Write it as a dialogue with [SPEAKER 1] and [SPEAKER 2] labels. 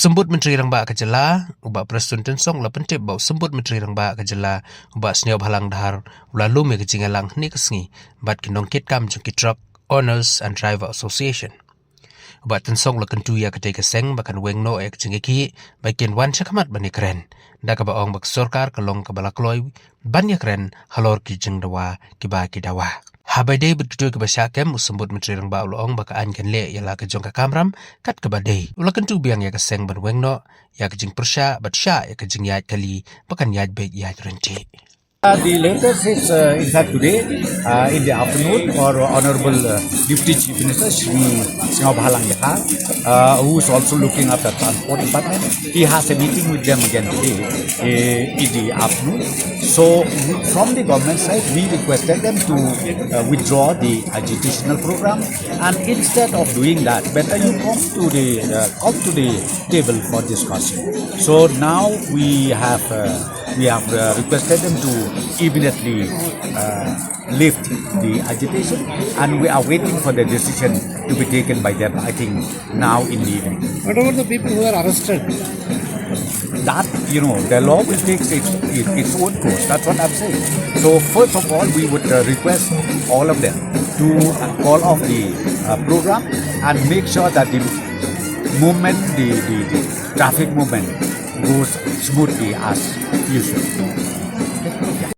[SPEAKER 1] Usambut Menteri Rangba Kajala, Uba Presunten Song Lapente Bau Sambut Menteri Rangba Kajala, Uba Sneo Halang Dahar, Ulalu Megajingalang Nikasngi, Bat Kinongkit Kam Jungki Truck Owners and Driver Association. Uba Tensong Lakantu Ya Kateka Seng Bakan Wengno Ek Jingiki, Bakin Wan Chakamat Banikren, Dakabaong Bak Sorkar Kalong Kabalakloy, Banyakren, Halor Ki Jingdawa, Kiba Kidawa. Habadai betul kebasyakem usambut Menteri Rangba Uloong baka ankan le yala ke jongka kamram kat kebadai ulakan tu biang ya ke seng ban wengno ya ke jing persya bat sya ya ke jing yat kali bakan yat bet yat renti.
[SPEAKER 2] The latest is in fact today in the afternoon our Honorable Deputy Chief Minister Shri Sneo Halang Dahar, who is also looking after transport department. He has a meeting with them again today in the afternoon. So from the government side, we requested them to withdraw the agitational program, and instead of doing that, better you come to the table for discussion. So now we have requested them to immediately lift the agitation, and we are waiting for the decision to be taken by them, I think, now in the evening.
[SPEAKER 3] What about the people who are arrested?
[SPEAKER 2] That, the law will take its own course. That's what I'm saying. So first of all, we would request all of them to call off the program and make sure that the movement, the traffic movement goes smoothly as usual.